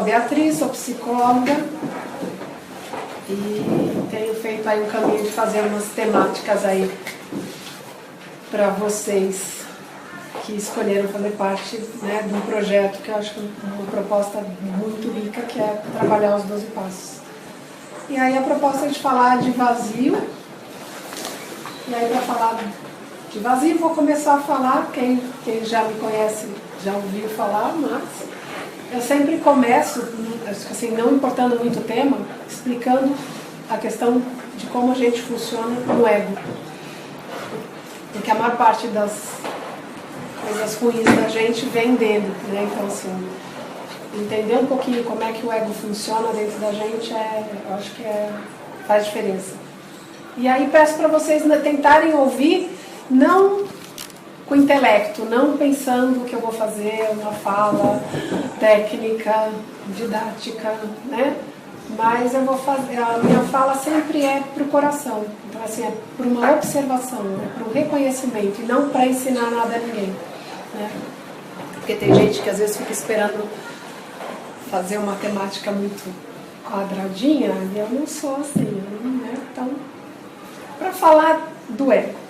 Beatriz, sou psicóloga e tenho feito aí um caminho de fazer umas temáticas aí para vocês que escolheram fazer parte, né, de um projeto que eu acho uma proposta muito rica, que é trabalhar os 12 passos. E aí a proposta é de falar de vazio. E aí, para falar de vazio, vou começar a falar, quem já me conhece já ouviu falar, mas eu sempre começo, assim, não importando muito o tema, explicando a questão de como a gente funciona no ego. Porque a maior parte das coisas ruins da gente vem dele, né? Então, assim, entender um pouquinho como é que o ego funciona dentro da gente, eu acho que faz diferença. E aí peço para vocês tentarem ouvir, não com intelecto, não pensando o que eu vou fazer, uma fala técnica, didática, né? Mas eu vou fazer, a minha fala sempre é para o coração. Então, assim, é para uma observação, né? Para um reconhecimento, e não para ensinar nada a ninguém, né? Porque tem gente que às vezes fica esperando fazer uma temática muito quadradinha, e eu não sou assim, né? Então, para falar do ego,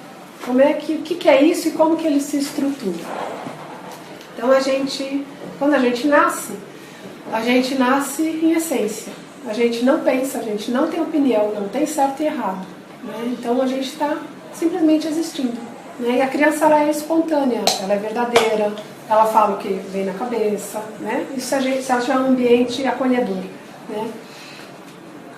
o que é isso e como que ele se estrutura. Então quando a gente nasce em essência. A gente não pensa, a gente não tem opinião, não tem certo e errado, né? Então a gente está simplesmente existindo, né? E a criança, ela é espontânea, ela é verdadeira, ela fala o que vem na cabeça, né? Isso se ela tiver um ambiente acolhedor, né?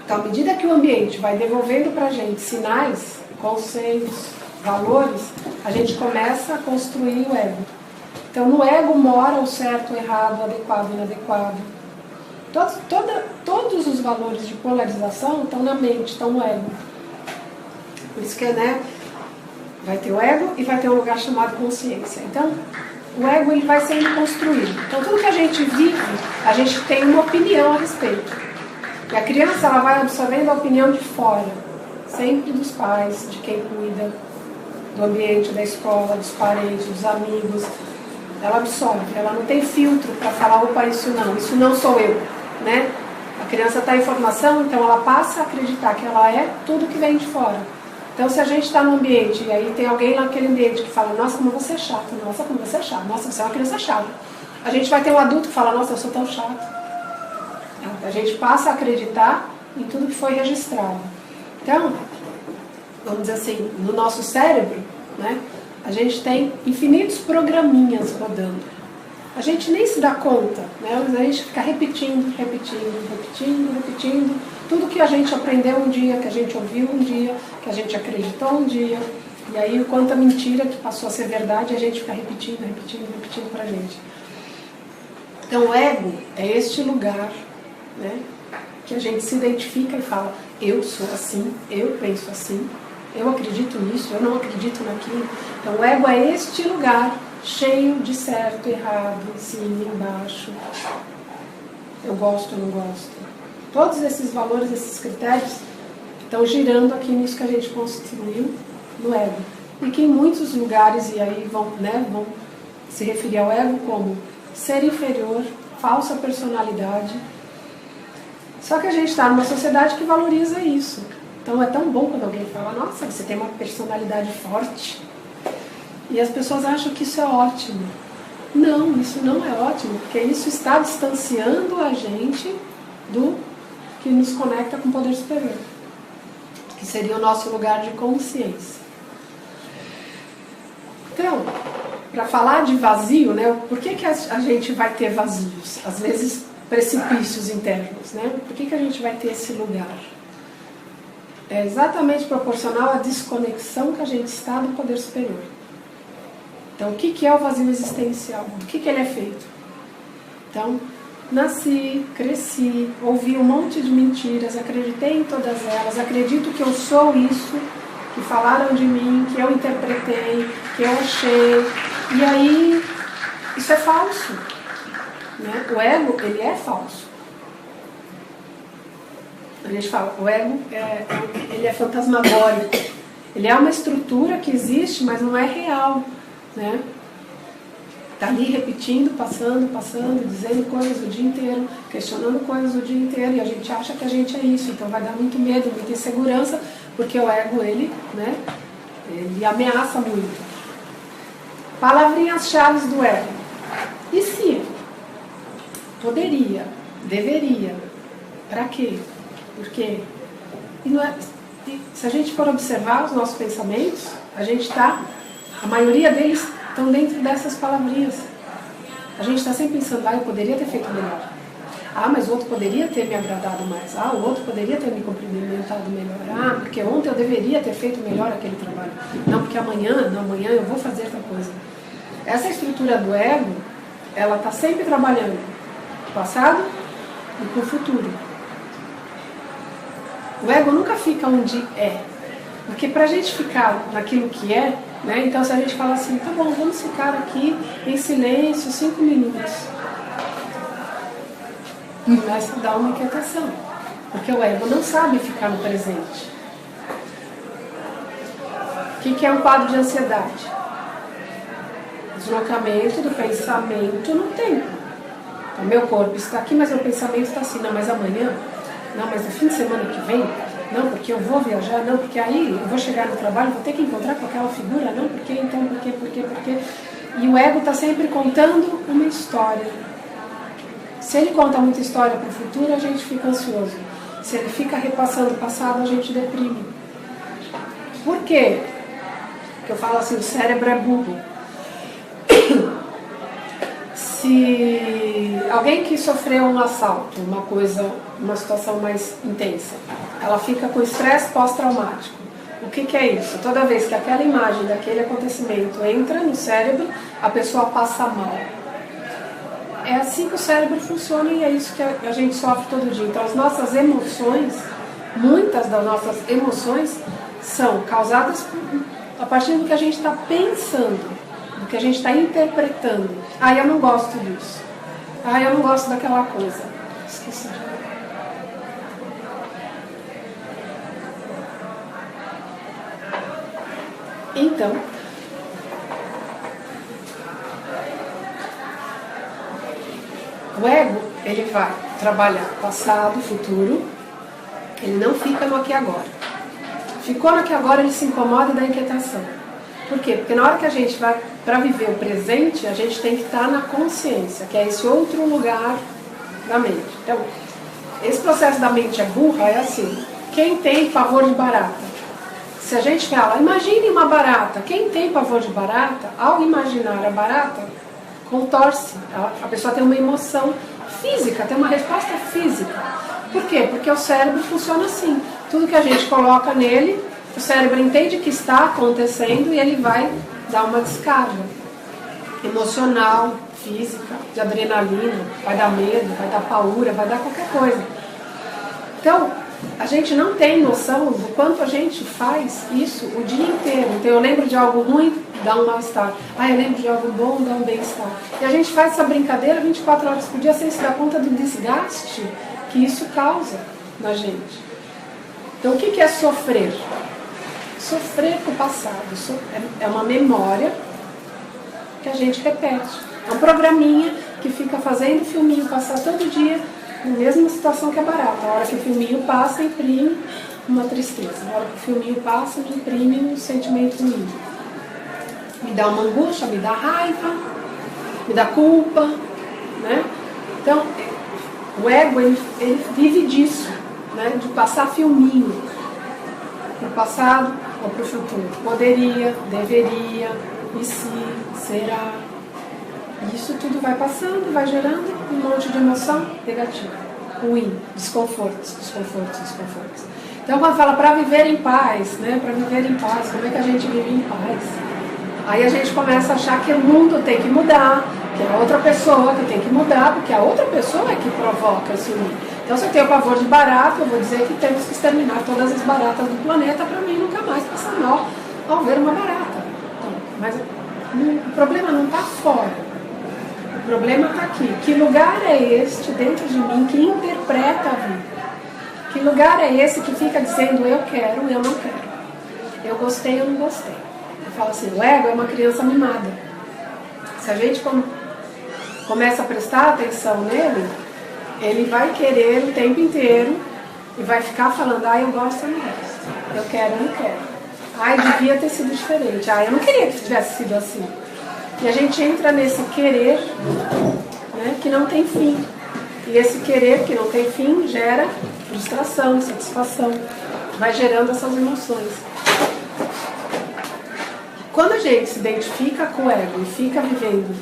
Então, à medida que o ambiente vai devolvendo para a gente sinais, conceitos, valores, a gente começa a construir o ego. Então, no ego mora o certo, o errado, o adequado, o inadequado. Todos os valores de polarização estão na mente, estão no ego. Por isso que, né, vai ter o ego e vai ter um lugar chamado consciência. Então, o ego, ele vai sendo construído. Então, tudo que a gente vive, a gente tem uma opinião a respeito. E a criança, ela vai absorvendo a opinião de fora, sempre dos pais, de quem cuida, do ambiente, da escola, dos parentes, dos amigos. Ela absorve, ela não tem filtro para falar, opa, isso não sou eu, né? A criança está em formação, então ela passa a acreditar que ela é tudo que vem de fora. Então, se a gente está num ambiente e aí tem alguém naquele ambiente que fala, nossa, como você é chato, nossa, como você é chato, nossa, você é uma criança chata. A gente vai ter um adulto que fala, nossa, eu sou tão chato. A gente passa a acreditar em tudo que foi registrado. Então, vamos dizer assim, no nosso cérebro, né, a gente tem infinitos programinhas rodando. A gente nem se dá conta, né, mas a gente fica repetindo tudo que a gente aprendeu um dia, que a gente ouviu um dia, que a gente acreditou um dia. E aí, o quanto a mentira que passou a ser verdade, a gente fica repetindo pra gente. Então, o ego é este lugar, né, que a gente se identifica e fala, eu sou assim, eu penso assim, eu acredito nisso, eu não acredito naquilo. Então o ego é este lugar cheio de certo, errado, em cima, embaixo, eu gosto, eu não gosto. Todos esses valores, esses critérios estão girando aqui nisso que a gente construiu no ego. E que em muitos lugares, e aí vão se referir ao ego como ser inferior, falsa personalidade. Só que a gente está numa sociedade que valoriza isso. Então é tão bom quando alguém fala, nossa, você tem uma personalidade forte. E as pessoas acham que isso é ótimo. Não, isso não é ótimo, porque isso está distanciando a gente do que nos conecta com o poder superior, que seria o nosso lugar de consciência. Então, para falar de vazio, né, por que a gente vai ter vazios? Às vezes precipícios internos, né? Por que a gente vai ter esse lugar? É exatamente proporcional à desconexão que a gente está do poder superior. Então, o que é o vazio existencial? Do que ele é feito? Então, nasci, cresci, ouvi um monte de mentiras, acreditei em todas elas, acredito que eu sou isso, que falaram de mim, que eu interpretei, que eu achei, e aí isso é falso. Né? O ego, ele é falso. A gente fala, o ego ele é fantasmagórico. Ele é uma estrutura que existe, mas não é real. Né? Está ali repetindo, passando, dizendo coisas o dia inteiro, questionando coisas o dia inteiro, e a gente acha que a gente é isso, então vai dar muito medo, muita insegurança, porque o ego, ele ameaça muito. Palavrinhas-chave do ego. E se? Poderia, deveria, para quê? Por quê? Se a gente for observar os nossos pensamentos, a maioria deles estão dentro dessas palavrinhas. A gente está sempre pensando, eu poderia ter feito melhor. Mas o outro poderia ter me agradado mais. O outro poderia ter me cumprimentado melhor. Porque ontem eu deveria ter feito melhor aquele trabalho. Não, porque amanhã eu vou fazer outra coisa. Essa estrutura do ego, ela está sempre trabalhando com o passado e com o futuro. O ego nunca fica onde é. Porque para a gente ficar naquilo que é, então se a gente fala assim, tá bom, vamos ficar aqui em silêncio 5 minutos. Começa a dar uma inquietação. Porque o ego não sabe ficar no presente. O que é um quadro de ansiedade? Deslocamento do pensamento no tempo. O meu corpo está aqui, mas meu pensamento está assim. Não, mas amanhã? Não, mas no fim de semana que vem? Não, porque eu vou viajar? Não, porque aí eu vou chegar no trabalho, vou ter que encontrar com aquela figura? Não, porque então, por quê? E o ego está sempre contando uma história. Se ele conta muita história para o futuro, a gente fica ansioso. Se ele fica repassando o passado, a gente deprime. Por quê? Porque eu falo assim, o cérebro é burro. Se alguém que sofreu um assalto, uma situação mais intensa, ela fica com estresse pós-traumático. O que é isso? Toda vez que aquela imagem daquele acontecimento entra no cérebro, a pessoa passa mal. É assim que o cérebro funciona e é isso que a gente sofre todo dia. Então as nossas emoções, muitas das nossas emoções, são causadas a partir do que a gente está pensando, do que a gente está interpretando. Eu não gosto disso. Eu não gosto daquela coisa. Esqueci. Então, o ego, ele vai trabalhar passado, futuro, ele não fica no aqui e agora. Ficou no aqui e agora, ele se incomoda e dá inquietação. Por quê? Porque na hora que a gente vai para viver o presente, a gente tem que estar na consciência, que é esse outro lugar da mente. Então, esse processo da mente é burra, é assim. Quem tem pavor de barata? Se a gente fala, imagine uma barata. Quem tem pavor de barata, ao imaginar a barata, contorce. A pessoa tem uma emoção física, tem uma resposta física. Por quê? Porque o cérebro funciona assim. Tudo que a gente coloca nele, o cérebro entende que está acontecendo e ele vai dar uma descarga emocional, física, de adrenalina, vai dar medo, vai dar paura, vai dar qualquer coisa. Então, a gente não tem noção do quanto a gente faz isso o dia inteiro. Então eu lembro de algo ruim, dá um mal-estar. Eu lembro de algo bom, dá um bem-estar. E a gente faz essa brincadeira 24 horas por dia sem se dar conta do desgaste que isso causa na gente. Então o que é sofrer? Sofrer com o passado. É uma memória que a gente repete. É um programinha que fica fazendo o filminho passar todo dia na mesma situação que a barata. A hora que o filminho passa, imprime uma tristeza. A hora que o filminho passa, me imprime um sentimento ruim. Me dá uma angústia, me dá raiva, me dá culpa, né? Então, o ego, ele vive disso, né? De passar filminho para o passado ou para o futuro. Poderia, deveria, e se, será. Isso tudo vai passando, vai gerando um monte de emoção negativa, ruim, desconfortos. Então, quando fala para viver em paz, né? Para viver em paz, como é que a gente vive em paz? Aí a gente começa a achar que o mundo tem que mudar, que é a outra pessoa que tem que mudar, porque a outra pessoa é que provoca esse mundo. Então, se eu tenho pavor de barata, eu vou dizer que temos que exterminar todas as baratas do planeta para mim nunca mais passar mal ao ver uma barata. Então, mas o problema não está fora. O problema está aqui. Que lugar é este dentro de mim que interpreta a vida? Que lugar é esse que fica dizendo eu quero, eu não quero? Eu gostei, eu não gostei? Eu falo assim, o ego é uma criança mimada. Se a gente começa a prestar atenção nele, ele vai querer o tempo inteiro e vai ficar falando, eu gosto, eu não gosto, eu quero, eu não quero, devia ter sido diferente, eu não queria que tivesse sido assim. E a gente entra nesse querer, né, que não tem fim. E esse querer que não tem fim gera frustração, insatisfação, vai gerando essas emoções. Quando a gente se identifica com o ego e fica vivendo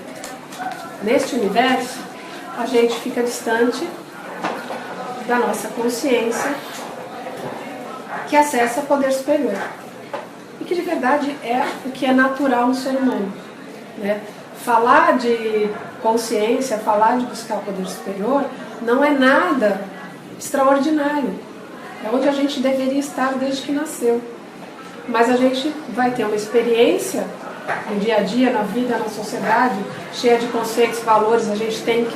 neste universo, a gente fica distante da nossa consciência que acessa o poder superior. E que de verdade é o que é natural no ser humano, né? Falar de consciência, falar de buscar o poder superior, não é nada extraordinário. É onde a gente deveria estar desde que nasceu. Mas a gente vai ter uma experiência no dia a dia, na vida, na sociedade, cheia de conceitos, valores, a gente tem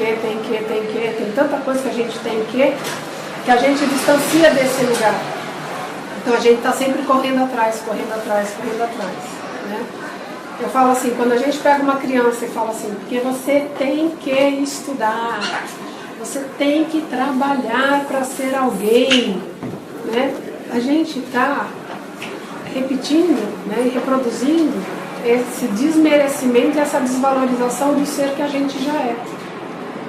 tanta coisa que a gente tem que a gente distancia desse lugar. Então a gente está sempre correndo atrás, né? Eu falo assim, quando a gente pega uma criança e fala assim, porque você tem que estudar, você tem que trabalhar para ser alguém, né? A gente está repetindo, né, e reproduzindo esse desmerecimento e essa desvalorização do ser que a gente já é,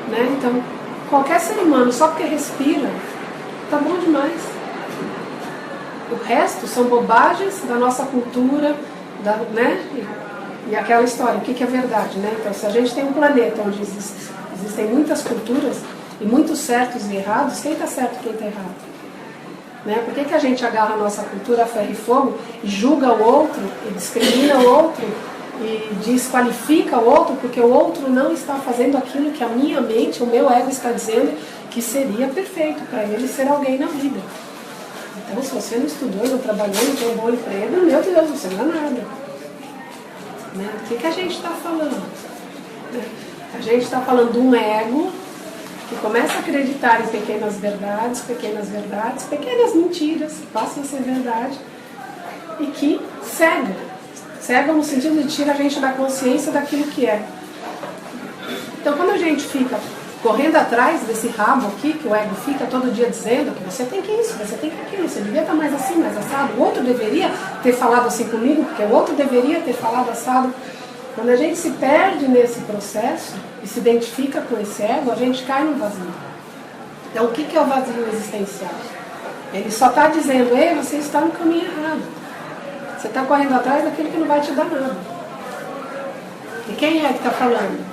né? Então, qualquer ser humano, só porque respira, tá bom demais. O resto são bobagens da nossa cultura, né? E aquela história, o que é verdade, né? Então, se a gente tem um planeta onde existem muitas culturas e muitos certos e errados, quem está certo e quem está errado? Né? Por que a gente agarra a nossa cultura a ferro e fogo e julga o outro, e discrimina o outro, e desqualifica o outro, porque o outro não está fazendo aquilo que a minha mente, o meu ego está dizendo que seria perfeito para ele ser alguém na vida. Então, se você não estudou, não trabalhou, não tem um bom emprego, meu Deus, você não é nada. Né? O que a gente está falando? A gente está falando de um ego que começa a acreditar em pequenas verdades, pequenas mentiras, que passam a ser verdade, e que cega no sentido de tirar a gente da consciência daquilo que é. Então, quando a gente fica correndo atrás desse rabo aqui, que o ego fica todo dia dizendo que você tem que isso, você tem que aquilo, você devia estar mais assim, mais assado, o outro deveria ter falado assim comigo, porque o outro deveria ter falado assado. Quando a gente se perde nesse processo e se identifica com esse ego, a gente cai no vazio. Então, o que é o vazio existencial? Ele só está dizendo, ei, você está no caminho errado. Você está correndo atrás daquilo que não vai te dar nada. E quem é que está falando?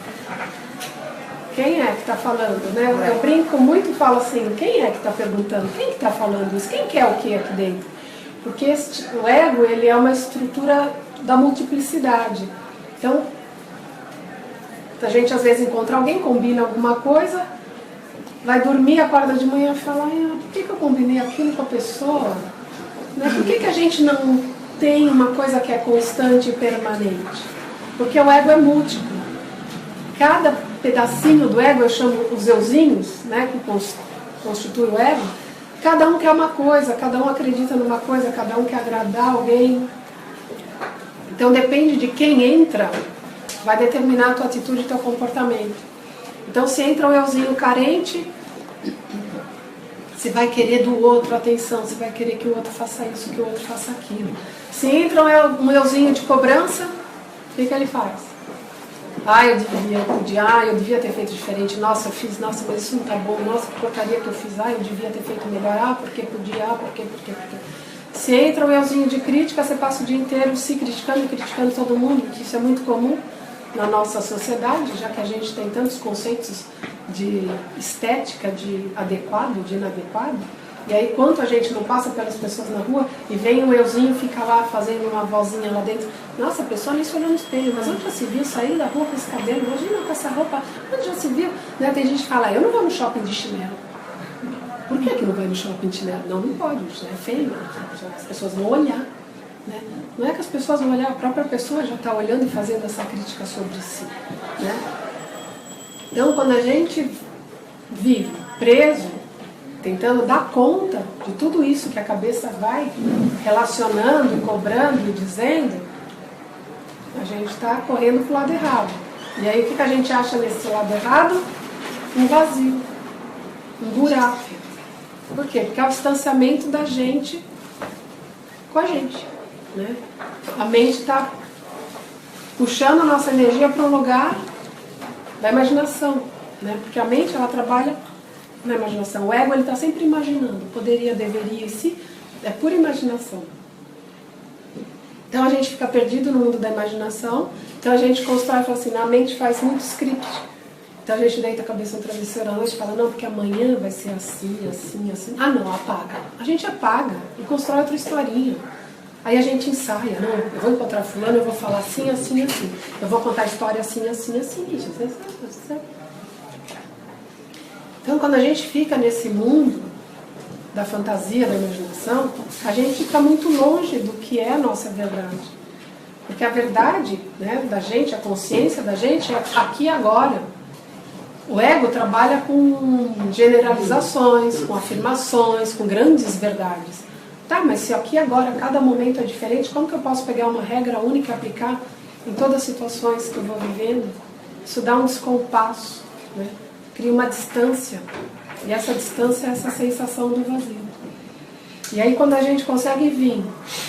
Quem é que está falando? Né? Eu brinco muito e falo assim, quem é que está perguntando? Quem que está falando isso? Quem quer o que aqui dentro? Porque o ego, ele é uma estrutura da multiplicidade. Então, a gente às vezes encontra alguém, combina alguma coisa, vai dormir, acorda de manhã e fala, por que eu combinei aquilo com a pessoa? Né? Por que a gente não tem uma coisa que é constante e permanente? Porque o ego é múltiplo. Cada pedacinho do ego, eu chamo os euzinhos, né, que constitui o ego, cada um quer uma coisa, cada um acredita numa coisa, cada um quer agradar alguém. Então depende de quem entra, vai determinar a tua atitude e teu comportamento. Então se entra um euzinho carente, você vai querer do outro atenção, você vai querer que o outro faça isso, que o outro faça aquilo. Se entra um euzinho de cobrança, o que ele faz? Eu devia ter feito diferente, nossa, eu fiz, nossa, mas isso não tá bom, nossa, que porcaria que eu fiz, eu devia ter feito melhor, porque podia, porque. Se entra um euzinho de crítica, você passa o dia inteiro se criticando e criticando todo mundo, que isso é muito comum na nossa sociedade, já que a gente tem tantos conceitos de estética, de adequado, de inadequado. E aí, quanto a gente não passa pelas pessoas na rua e vem um euzinho, fica lá fazendo uma vozinha lá dentro. Nossa, a pessoa nem se olhou no espelho, mas onde já se viu sair da rua com esse cabelo? Imagina com essa roupa, onde já se viu? Né? Tem gente que fala, eu não vou no shopping de chinelo. Por que não vai no shopping de chinelo? Não pode, isso é feio. As pessoas vão olhar. Né? Não é que as pessoas vão olhar, a própria pessoa já está olhando e fazendo essa crítica sobre si. Né? Então, quando a gente vive preso, tentando dar conta de tudo isso que a cabeça vai relacionando, cobrando e dizendo, a gente está correndo para o lado errado. E aí o que a gente acha nesse lado errado? Um vazio, um buraco. Por quê? Porque é o distanciamento da gente com a gente, né? A mente está puxando a nossa energia para um lugar da imaginação, né? Porque a mente, ela trabalha na imaginação. O ego, ele está sempre imaginando. Poderia, deveria, e se. É pura imaginação. Então a gente fica perdido no mundo da imaginação. Então a gente constrói e fala assim, a mente faz muito script. Então a gente deita a cabeça no travesseiro à noite e fala, não, porque amanhã vai ser assim, assim, assim. Ah não, apaga. A gente apaga e constrói outra historinha. Aí a gente ensaia, não, eu vou encontrar fulano, eu vou falar assim, assim, assim. Eu vou contar a história assim, assim, assim. Então quando a gente fica nesse mundo da fantasia, da imaginação, a gente está muito longe do que é a nossa verdade. Porque a verdade, né, da gente, a consciência da gente é aqui e agora. O ego trabalha com generalizações, com afirmações, com grandes verdades. Tá, mas se aqui e agora cada momento é diferente, como que eu posso pegar uma regra única e aplicar em todas as situações que eu vou vivendo? Isso dá um descompasso, né? Cria uma distância. E essa distância é essa sensação do vazio. E aí quando a gente consegue vir,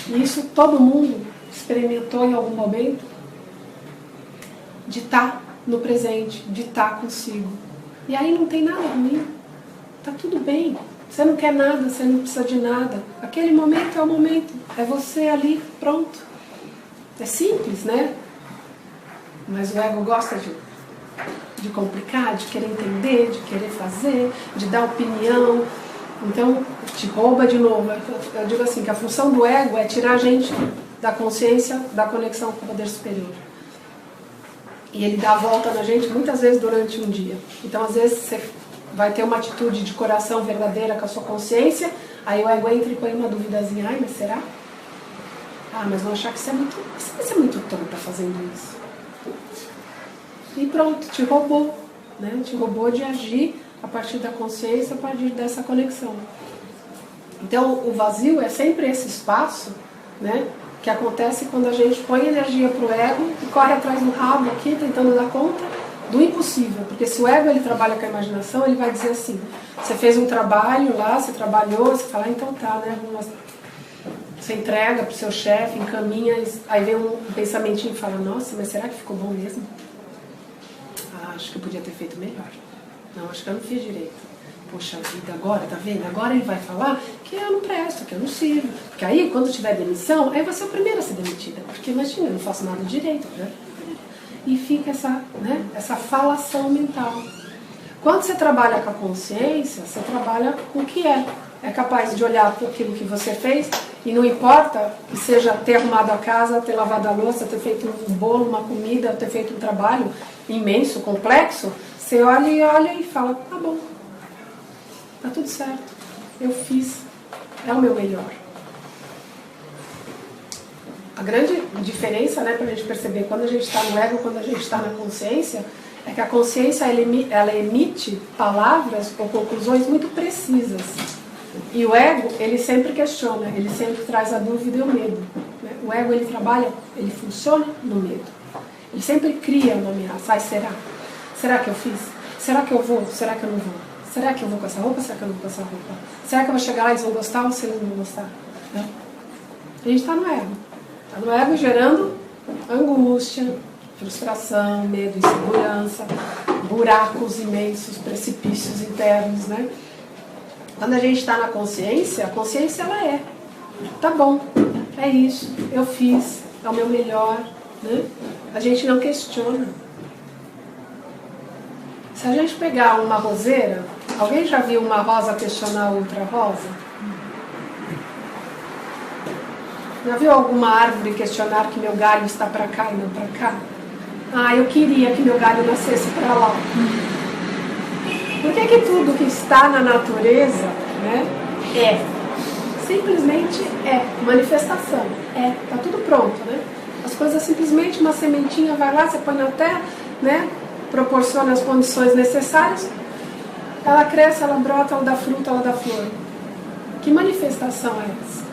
e isso todo mundo experimentou em algum momento, de estar no presente, de estar consigo. E aí não tem nada ruim. Tá tudo bem. Você não quer nada, você não precisa de nada. Aquele momento é o momento. É você ali, pronto. É simples, né? Mas o ego gosta de complicar, de querer entender, de querer fazer, de dar opinião. Então, te rouba de novo. Eu digo assim, que a função do ego é tirar a gente da consciência, da conexão com o poder superior. E ele dá a volta na gente muitas vezes durante um dia. Então, às vezes, você vai ter uma atitude de coração verdadeira com a sua consciência, aí o ego entra e põe uma duvidazinha, ai, mas será? Ah, mas vão achar que você é muito tonta fazendo isso. E pronto, te roubou, né? Te roubou de agir a partir da consciência, a partir dessa conexão. Então, o vazio é sempre esse espaço, né, que acontece quando a gente põe energia para o ego e corre atrás do rabo aqui, tentando dar conta do impossível. Porque se o ego ele trabalha com a imaginação, ele vai dizer assim, você fez um trabalho lá, você trabalhou, você fala, ah, então tá, né? Você entrega para o seu chefe, encaminha, aí vem um pensamentinho e fala, nossa, mas será que ficou bom mesmo? Ah, acho que eu podia ter feito melhor. Não, acho que eu não fiz direito. Poxa vida, agora, tá vendo? Agora ele vai falar que eu não presto, que eu não sirvo. Porque aí, quando tiver demissão, aí vai ser o primeiro a ser demitida. Porque imagina, eu não faço nada direito, né? E fica essa falação mental. Quando você trabalha com a consciência, você trabalha com o que é. É capaz de olhar para aquilo que você fez e não importa que seja ter arrumado a casa, ter lavado a louça, ter feito um bolo, uma comida, ter feito um trabalho imenso, complexo, você olha e fala, tá bom, tá tudo certo, eu fiz, é o meu melhor. A grande diferença, né, para a gente perceber quando a gente está no ego, quando a gente está na consciência, é que a consciência ela emite palavras ou conclusões muito precisas. E o ego, ele sempre questiona, ele sempre traz a dúvida e o medo. Né? O ego, ele trabalha, ele funciona no medo. Ele sempre cria uma ameaça. Ai, será? Será que eu fiz? Será que eu vou? Será que eu não vou? Será que eu vou com essa roupa? Será que eu não vou com essa roupa? Será que eu vou chegar lá e eles vão gostar ou se eles não vão gostar? Né? A gente está no ego. Está no ego gerando angústia, frustração, medo, insegurança, buracos imensos, precipícios internos, né? Quando a gente está na consciência, a consciência ela é. Tá bom, é isso, eu fiz, é o meu melhor, né? A gente não questiona. Se a gente pegar uma roseira, alguém já viu uma rosa questionar outra rosa? Já viu alguma árvore questionar que meu galho está para cá e não para cá? Ah, eu queria que meu galho nascesse para lá. Por que tudo que está na natureza, né, é? Simplesmente é. Manifestação. É. Está tudo pronto, né? As coisas simplesmente, uma sementinha vai lá, você põe na terra, né? Proporciona as condições necessárias. Ela cresce, ela brota, ela dá fruta, ela dá flor. Que manifestação é essa?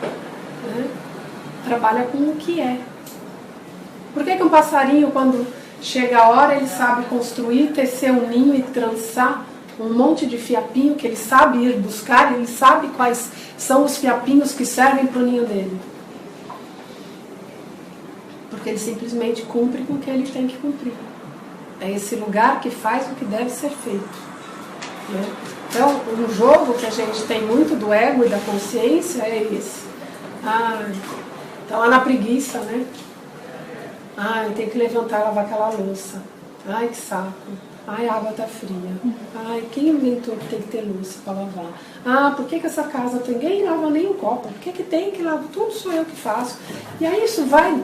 Né? Trabalha com o que é. Por que um passarinho, quando chega a hora, ele sabe construir, tecer um ninho e trançar um monte de fiapinho que ele sabe ir buscar, ele sabe quais são os fiapinhos que servem para o ninho dele. Porque ele simplesmente cumpre com o que ele tem que cumprir. É esse lugar que faz o que deve ser feito. Né? Então, um jogo que a gente tem muito do ego e da consciência é esse. Tá lá na preguiça, né? Tem que levantar e lavar aquela louça. Ai, que saco. Ai, a água tá fria. Ai, quem inventou que tem que ter louça para lavar? Por que essa casa ninguém lava nem um copo? Por que tem que lavar? Tudo sou eu que faço. E aí isso vai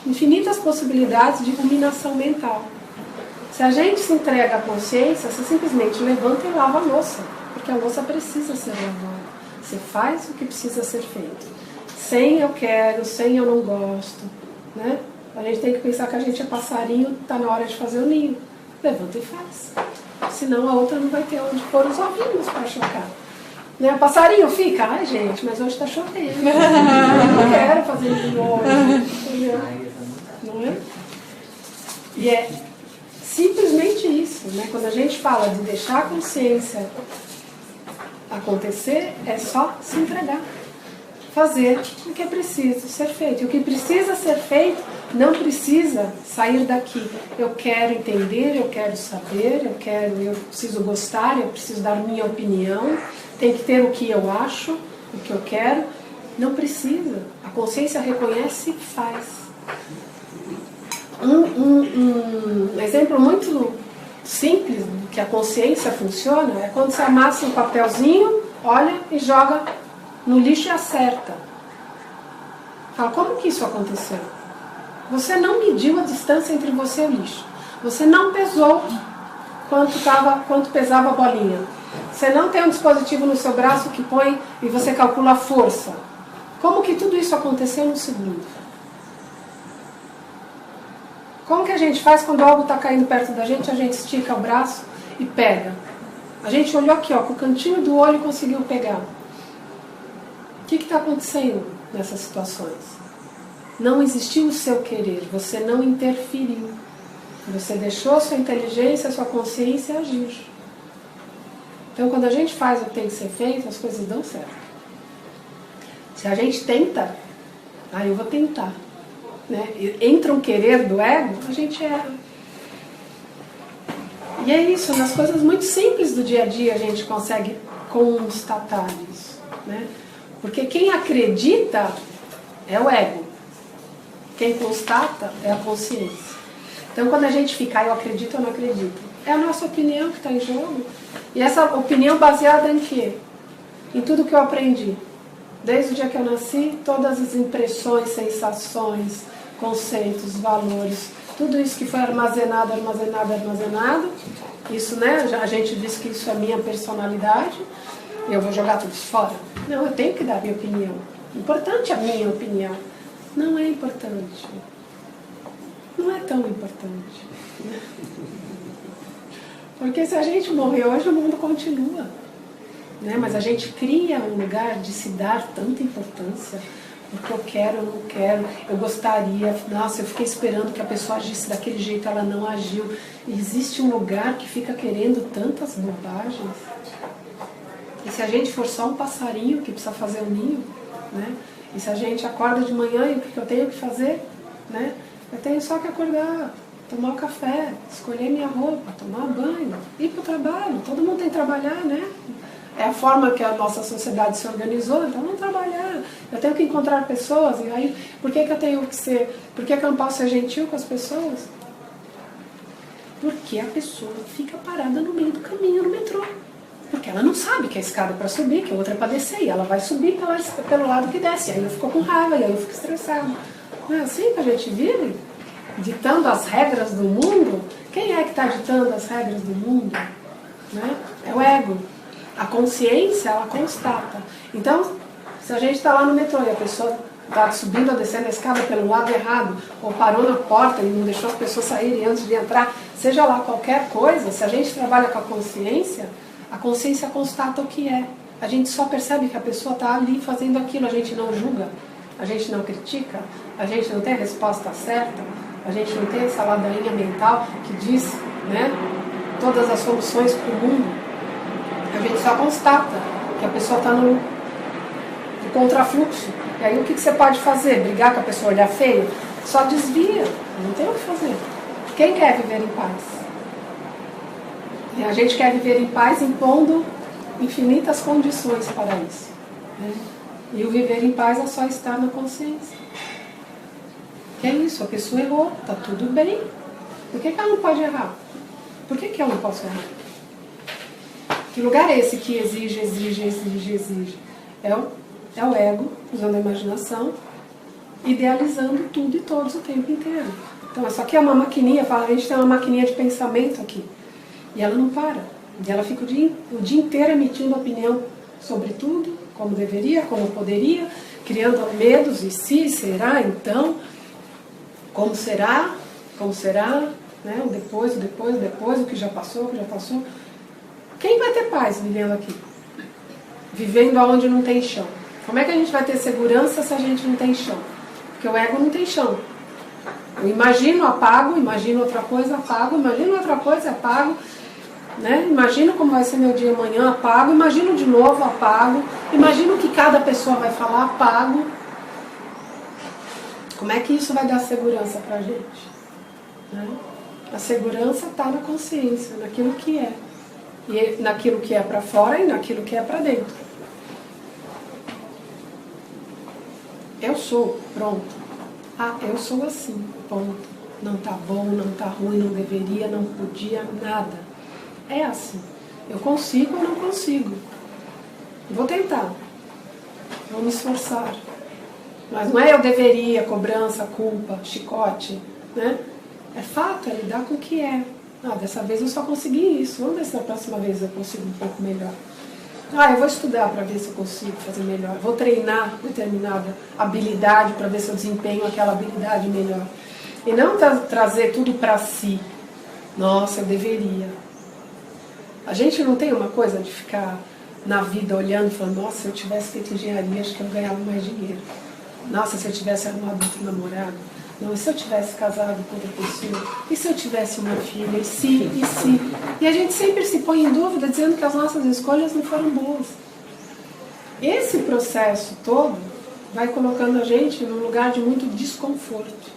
infinitas possibilidades de ruminação mental. Se a gente se entrega à consciência, você simplesmente levanta e lava a louça, porque a louça precisa ser lavada. Você faz o que precisa ser feito. Sem eu quero, sem eu não gosto. Né? A gente tem que pensar que a gente é passarinho, está na hora de fazer o ninho. Levanta e faz. Senão a outra não vai ter onde pôr os ovinhos para chocar. Né? O passarinho fica, ai gente, mas hoje está chovendo. Eu não quero fazer ninho hoje. Não é? E é simplesmente isso, né? Quando a gente fala de deixar a consciência acontecer, é só se entregar, fazer o que é preciso ser feito. E o que precisa ser feito não precisa sair daqui. Eu quero entender, eu quero saber, eu preciso gostar, eu preciso dar minha opinião, tem que ter o que eu acho, o que eu quero. Não precisa. A consciência reconhece e faz. Um exemplo muito simples do que a consciência funciona é quando você amassa um papelzinho, olha e joga no lixo e acerta. Fala, como que isso aconteceu? Você não mediu a distância entre você e o lixo. Você não pesou quanto pesava a bolinha. Você não tem um dispositivo no seu braço que põe e você calcula a força. Como que tudo isso aconteceu num segundo? Como que a gente faz quando algo está caindo perto da gente, a gente estica o braço e pega? A gente olhou aqui, com o cantinho do olho e conseguiu pegar. O que está acontecendo nessas situações? Não existiu o seu querer, você não interferiu. Você deixou a sua inteligência, a sua consciência agir. Então, quando a gente faz o que tem que ser feito, as coisas dão certo. Se a gente tenta, eu vou tentar. Né? Entra um querer do ego, a gente erra. E é isso, nas coisas muito simples do dia a dia a gente consegue constatar isso. Né? Porque quem acredita é o ego. Quem constata é a consciência. Então quando a gente fica, eu acredito ou não acredito, é a nossa opinião que está em jogo. E essa opinião baseada em quê? Em tudo que eu aprendi. Desde o dia que eu nasci, todas as impressões, sensações, conceitos, valores, tudo isso que foi armazenado, isso, né, a gente diz que isso é minha personalidade, eu vou jogar tudo fora. Não, eu tenho que dar minha opinião. Importante a minha opinião. Não é importante. Não é tão importante. Porque se a gente morrer hoje, o mundo continua. Né? Mas a gente cria um lugar de se dar tanta importância, porque eu quero, eu não quero, eu gostaria, nossa, eu fiquei esperando que a pessoa agisse daquele jeito, ela não agiu. E existe um lugar que fica querendo tantas bobagens. E se a gente for só um passarinho que precisa fazer um ninho, né? E se a gente acorda de manhã e o que eu tenho que fazer, né? Eu tenho só que acordar, tomar um café, escolher minha roupa, tomar banho, ir para o trabalho. Todo mundo tem que trabalhar, né? É a forma que a nossa sociedade se organizou, então vamos trabalhar. Eu tenho que encontrar pessoas, e aí, por que eu tenho que ser, por que eu não posso ser gentil com as pessoas? Porque a pessoa fica parada no meio do caminho, no metrô. Porque ela não sabe que a escada é para subir, que a outra é para descer, e ela vai subir pelo lado que desce, e aí eu fico com raiva, e aí eu fico estressada. Não é assim que a gente vive? Ditando as regras do mundo? Quem é que está ditando as regras do mundo? Né? É o ego. A consciência, ela constata. Então, se a gente está lá no metrô e a pessoa está subindo ou descendo a escada pelo lado errado, ou parou na porta e não deixou as pessoas saírem antes de entrar, seja lá qualquer coisa, se a gente trabalha com a consciência constata o que é. A gente só percebe que a pessoa está ali fazendo aquilo, a gente não julga, a gente não critica, a gente não tem a resposta certa, A gente não tem essa ladainha mental que diz, né, todas as soluções para o mundo. A gente só constata que a pessoa está no contrafluxo. E aí o que você pode fazer? Brigar com a pessoa, olhar feio? Só desvia, não tem o que fazer. Quem quer viver em paz? E a gente quer viver em paz impondo infinitas condições para isso, né? E o viver em paz é só estar na consciência. Que é isso, a pessoa errou, está tudo bem. Por que ela não pode errar? Por que eu não posso errar? Que lugar é esse que exige? É o ego, usando a imaginação, idealizando tudo e todos o tempo inteiro. Então, isso aqui é uma maquininha, a gente tem uma maquininha de pensamento aqui. E ela não para. E ela fica o dia inteiro emitindo opinião sobre tudo, como deveria, como poderia, criando medos, e se, será, então, como será, né? O depois, o que já passou. Quem vai ter paz vivendo aqui? Vivendo onde não tem chão. Como é que a gente vai ter segurança se a gente não tem chão? Porque o ego não tem chão. Eu imagino, apago, imagino outra coisa, apago, imagino outra coisa, apago, né? Imagino como vai ser meu dia amanhã, apago, imagino de novo, apago, imagino o que cada pessoa vai falar, apago. Como é que isso vai dar segurança pra gente? Né? A segurança está na consciência, naquilo que é. E naquilo que é para fora e naquilo que é para dentro. Eu sou, pronto. Ah, eu sou assim, ponto. Não tá bom, não tá ruim, não deveria, não podia, nada. É assim. Eu consigo ou não consigo. Vou tentar. Vou me esforçar. Mas não é eu deveria, cobrança, culpa, chicote, né? É fato, é lidar com o que é. Ah, dessa vez eu só consegui isso. Vamos ver se da próxima vez eu consigo um pouco melhor. Ah, eu vou estudar para ver se eu consigo fazer melhor. Vou treinar determinada habilidade para ver se eu desempenho aquela habilidade melhor. E não trazer tudo para si. Nossa, eu deveria. A gente não tem uma coisa de ficar na vida olhando e falando, nossa, se eu tivesse feito engenharia, acho que eu ganhava mais dinheiro. Nossa, se eu tivesse arrumado outro namorado. Não, e se eu tivesse casado com outra pessoa? E se eu tivesse uma filha? E se? E a gente sempre se põe em dúvida, dizendo que as nossas escolhas não foram boas. Esse processo todo vai colocando a gente num lugar de muito desconforto.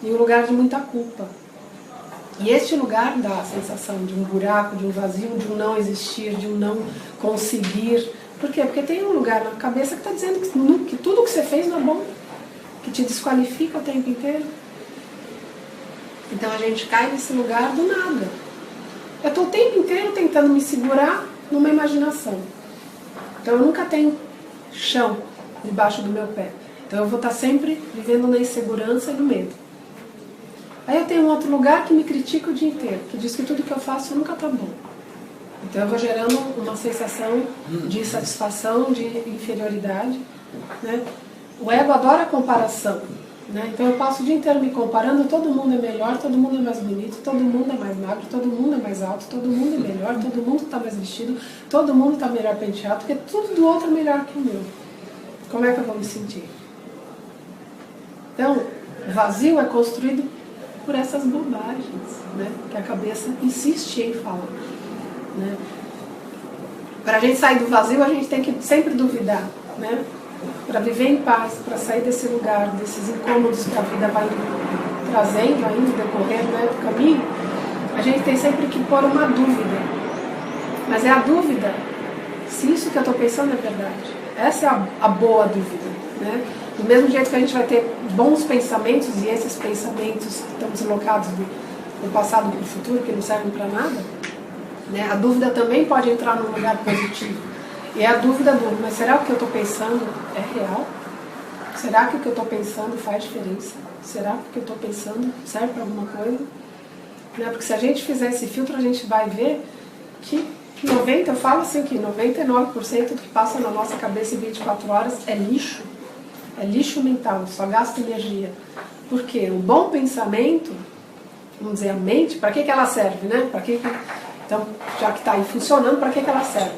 Em um lugar de muita culpa. E este lugar dá a sensação de um buraco, de um vazio, de um não existir, de um não conseguir. Por quê? Porque tem um lugar na cabeça que está dizendo que tudo que você fez não é bom. Que te desqualifica o tempo inteiro. Então a gente cai nesse lugar do nada. Eu estou o tempo inteiro tentando me segurar numa imaginação. Então eu nunca tenho chão debaixo do meu pé. Então eu vou estar sempre vivendo na insegurança e no medo. Aí eu tenho um outro lugar que me critica o dia inteiro, que diz que tudo que eu faço nunca está bom. Então eu vou gerando uma sensação de insatisfação, de inferioridade, né? O ego adora a comparação, né? Então eu passo o dia inteiro me comparando, todo mundo é melhor, todo mundo é mais bonito, todo mundo é mais magro, todo mundo é mais alto, todo mundo é melhor, todo mundo está mais vestido, todo mundo está melhor penteado, porque tudo do outro é melhor que o meu. Como é que eu vou me sentir? Então, o vazio é construído por essas bobagens, né? Que a cabeça insiste em falar, né? Para a gente sair do vazio, a gente tem que sempre duvidar, né? Para viver em paz, para sair desse lugar, desses incômodos que a vida vai trazendo, vai indo decorrer, né, do caminho, a gente tem sempre que pôr uma dúvida. Mas é a dúvida se isso que eu estou pensando é verdade. Essa é a boa dúvida, né? Do mesmo jeito que a gente vai ter bons pensamentos, e esses pensamentos que estão deslocados do passado para o futuro, que não servem para nada, né? A dúvida também pode entrar num lugar positivo. E é a dúvida mas será que o que eu estou pensando é real? Será que o que eu estou pensando faz diferença? Será que o que eu estou pensando serve para alguma coisa? Né? Porque se a gente fizer esse filtro, a gente vai ver que eu falo assim que 99% do que passa na nossa cabeça em 24 horas é lixo. É lixo mental, só gasta energia. Porque o bom pensamento, vamos dizer, a mente, para que ela serve, né? Então, já que está aí funcionando, para que ela serve?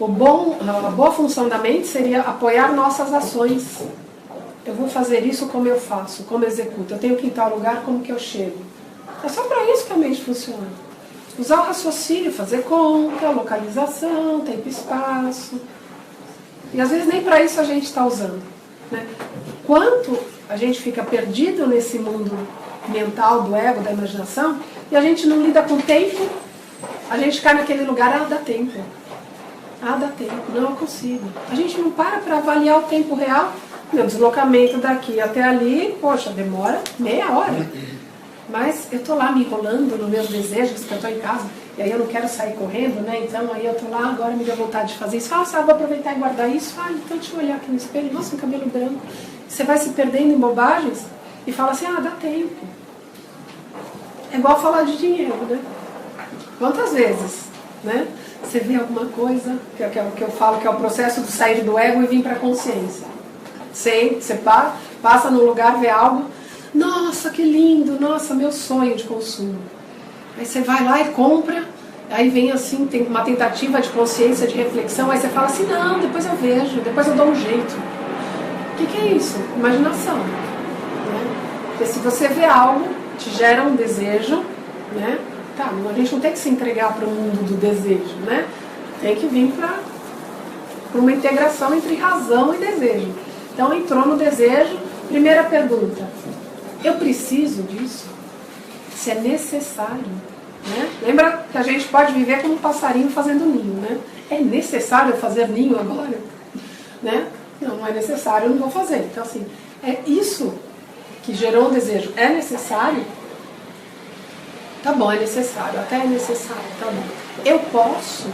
A boa função da mente seria apoiar nossas ações. eu vou fazer isso como eu faço, como eu executo, eu tenho que ir em tal lugar, como que eu chego. É só para isso que a mente funciona. Usar o raciocínio, fazer conta, localização, tempo e espaço. E às vezes nem para isso a gente está usando. Né? Quanto a gente fica perdido nesse mundo mental, do ego, da imaginação, e a gente não lida com o tempo, a gente cai naquele lugar, dá tempo. Dá tempo, não eu consigo. A gente não para avaliar o tempo real. Meu deslocamento daqui até ali, poxa, demora meia hora. Mas eu tô lá me enrolando nos meus desejos, que eu tô em casa, e aí eu não quero sair correndo, né? Então aí eu tô lá, agora me deu vontade de fazer isso. Sabe, vou aproveitar e guardar isso. Então deixa eu olhar aqui no espelho, nossa, um cabelo branco. Você vai se perdendo em bobagens e fala assim, dá tempo. É igual falar de dinheiro, né? Quantas vezes, né? Você vê alguma coisa, que é o que eu falo, que é o processo de sair do ego e vir para a consciência. Você passa num lugar, vê algo, nossa, que lindo, nossa, meu sonho de consumo. Aí você vai lá e compra, aí vem assim, tem uma tentativa de consciência, de reflexão, aí você fala assim, não, depois eu vejo, depois eu dou um jeito. O que é isso? Imaginação. Né? Porque se você vê algo, te gera um desejo, né? Tá, a gente não tem que se entregar para o mundo do desejo, né? Tem que vir para uma integração entre razão e desejo. Então entrou no desejo, primeira pergunta, eu preciso disso? Se é necessário? Né? Lembra que a gente pode viver como um passarinho fazendo ninho, né? É necessário fazer ninho agora? Né? Não é necessário, eu não vou fazer. Então assim, é isso que gerou um desejo. É necessário? Tá bom, é necessário, até é necessário, tá bom. Eu posso?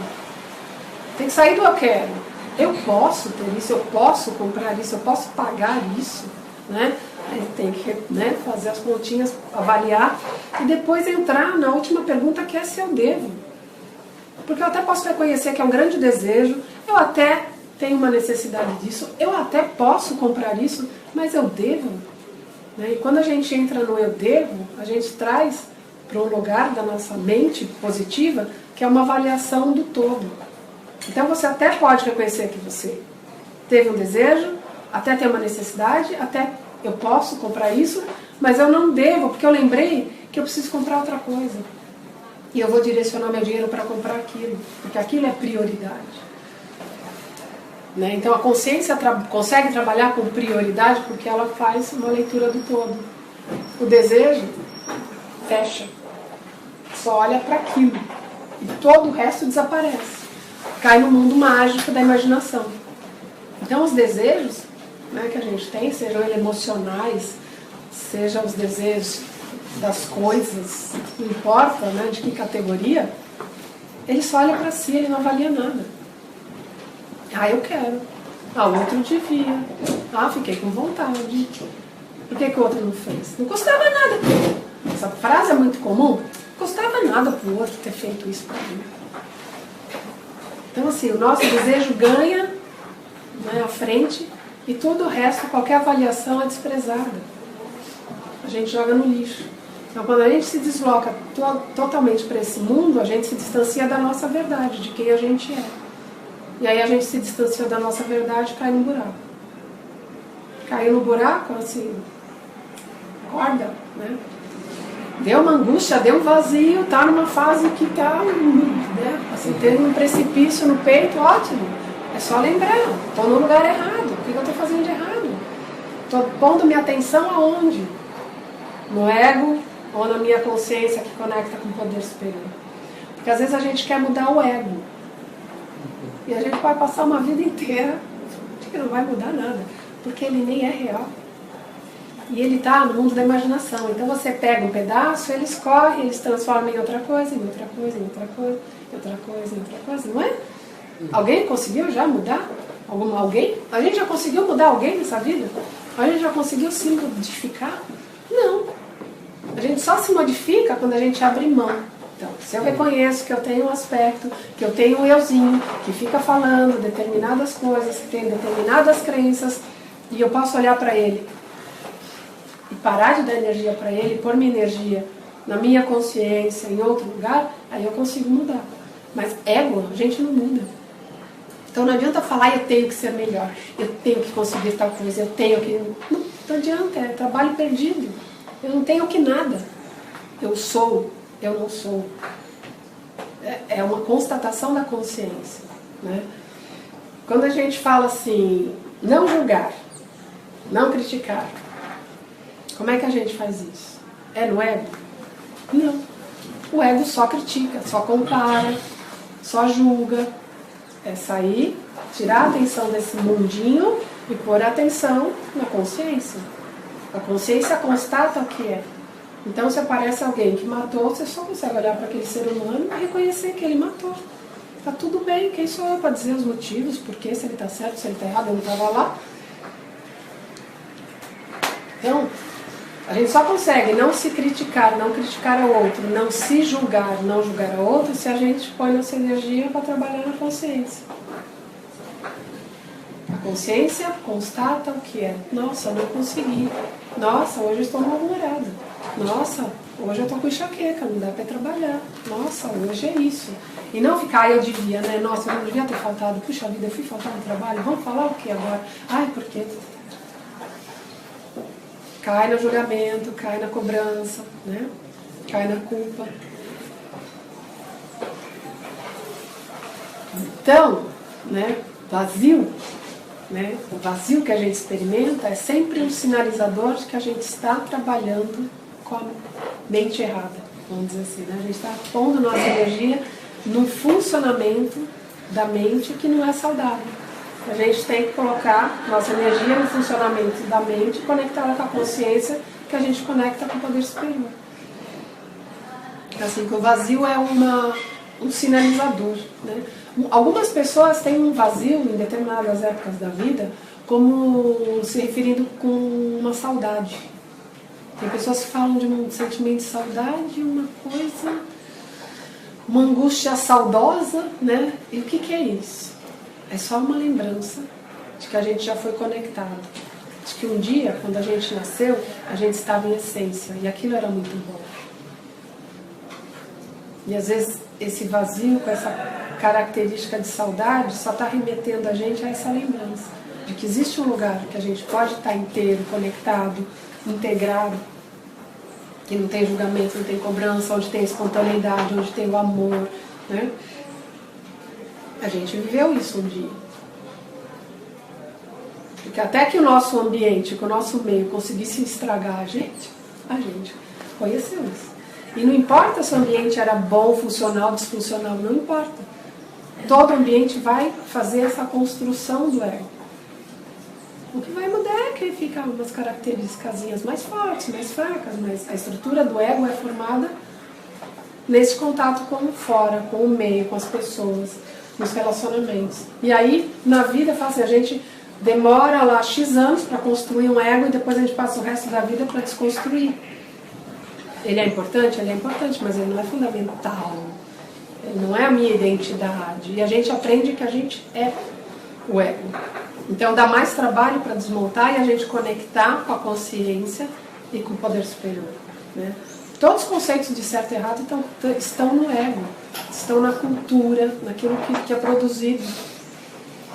Tem que sair do eu quero. Eu posso ter isso, eu posso comprar isso, eu posso pagar isso, né? Aí tem que, né, fazer as continhas, avaliar e depois entrar na última pergunta, que é se eu devo. Porque eu até posso reconhecer que é um grande desejo, eu até tenho uma necessidade disso, eu até posso comprar isso, mas eu devo? Né? E quando a gente entra no eu devo, a gente traz para um lugar da nossa mente positiva, que é uma avaliação do todo. Então você até pode reconhecer que você teve um desejo, até tem uma necessidade, até eu posso comprar isso, mas eu não devo, porque eu lembrei que eu preciso comprar outra coisa. E eu vou direcionar meu dinheiro para comprar aquilo, porque aquilo é prioridade. Né? Então a consciência consegue trabalhar com prioridade porque ela faz uma leitura do todo. O desejo fecha, só olha para aquilo e todo o resto desaparece, cai no mundo mágico da imaginação. Então os desejos, né, que a gente tem, sejam eles emocionais, sejam os desejos das coisas, não importa, né, de que categoria, ele só olha para si, ele não avalia nada. Eu quero, o outro devia, fiquei com vontade, por que o outro não fez? Não custava nada. Essa frase é muito comum, não custava nada para o outro ter feito isso para mim. Então assim, o nosso desejo ganha, né, à frente, e todo o resto, qualquer avaliação é desprezada. A gente joga no lixo. Então quando a gente se desloca totalmente para esse mundo, a gente se distancia da nossa verdade, de quem a gente é. E aí a gente se distancia da nossa verdade e cai no buraco. Caiu no buraco, assim, acorda, né? Deu uma angústia, deu um vazio, tá numa fase que tá, né, assim, tendo um precipício no peito, ótimo. É só lembrar, estou no lugar errado, o que eu estou fazendo de errado? Estou pondo minha atenção aonde? No ego ou na minha consciência que conecta com o poder superior? Porque às vezes a gente quer mudar o ego. E a gente vai passar uma vida inteira que não vai mudar nada, porque ele nem é real. E ele está no mundo da imaginação. Então você pega um pedaço, ele escorre, ele se transforma em outra coisa, em outra coisa, em outra coisa, em outra coisa, em outra coisa, não é? Alguém conseguiu já mudar? Alguém? A gente já conseguiu mudar alguém nessa vida? A gente já conseguiu se modificar? Não. A gente só se modifica quando a gente abre mão. Então, se eu reconheço que eu tenho um aspecto, que eu tenho um euzinho, que fica falando determinadas coisas, que tem determinadas crenças, e eu posso olhar para ele e parar de dar energia para ele, pôr minha energia na minha consciência, em outro lugar, aí eu consigo mudar. Mas ego, a gente não muda. Então não adianta falar, eu tenho que ser melhor, eu tenho que conseguir tal coisa, eu tenho que... Não adianta, é trabalho perdido. Eu não tenho que nada. Eu sou, eu não sou. É uma constatação da consciência, né? Quando a gente fala assim, não julgar, não criticar, como é que a gente faz isso? É no ego? Não. O ego só critica, só compara, só julga. É sair, tirar a atenção desse mundinho e pôr a atenção na consciência. A consciência constata o que é. Então, se aparece alguém que matou, você só consegue olhar para aquele ser humano e reconhecer que ele matou. Tá tudo bem, quem sou eu para dizer os motivos, por quê, se ele está certo, se ele está errado, eu não estava lá. Então, a gente só consegue não se criticar, não criticar ao outro, não se julgar, não julgar ao outro, se a gente põe nossa energia para trabalhar na consciência. A consciência constata o que é. Nossa, eu não consegui. Nossa, hoje eu estou mal-humorada. Nossa, hoje eu estou com enxaqueca, não dá para trabalhar. Nossa, hoje é isso. E não ficar, eu devia, né? Nossa, eu não devia ter faltado. Puxa vida, eu fui faltar no trabalho. Vamos falar o que agora? Ai, por quê? Cai no julgamento, cai na cobrança, né? Cai na culpa. Então, né, vazio, né, o vazio que a gente experimenta é sempre um sinalizador de que a gente está trabalhando com a mente errada, vamos dizer assim, né? A gente está pondo nossa energia no funcionamento da mente que não é saudável. A gente tem que colocar nossa energia no funcionamento da mente conectada com a consciência, que a gente conecta com o poder superior. Assim, que o vazio é um sinalizador, né? Algumas pessoas têm um vazio em determinadas épocas da vida, como se referindo com uma saudade. Tem pessoas que falam de um sentimento de saudade, uma coisa, uma angústia saudosa, né? E o que é isso? É só uma lembrança de que a gente já foi conectado. De que um dia, quando a gente nasceu, a gente estava em essência. E aquilo era muito bom. E às vezes esse vazio com essa característica de saudade só está remetendo a gente a essa lembrança. De que existe um lugar que a gente pode estar inteiro, conectado, integrado. Que não tem julgamento, não tem cobrança, onde tem espontaneidade, onde tem o amor, né? A gente viveu isso um dia. Porque até que o nosso ambiente, que o nosso meio conseguisse estragar a gente conheceu isso. E não importa se o ambiente era bom, funcional, disfuncional, não importa. Todo ambiente vai fazer essa construção do ego. O que vai mudar é que fica umas características mais fortes, mais fracas, mas a estrutura do ego é formada nesse contato com o fora, com o meio, com as pessoas, nos relacionamentos. E aí, na vida, assim, a gente demora lá X anos para construir um ego e depois a gente passa o resto da vida para desconstruir. Ele é importante? Ele é importante, mas ele não é fundamental. Ele não é a minha identidade. E a gente aprende que a gente é o ego. Então dá mais trabalho para desmontar e a gente conectar com a consciência e com o poder superior, né? Todos os conceitos de certo e errado estão no ego, estão na cultura, naquilo que é produzido.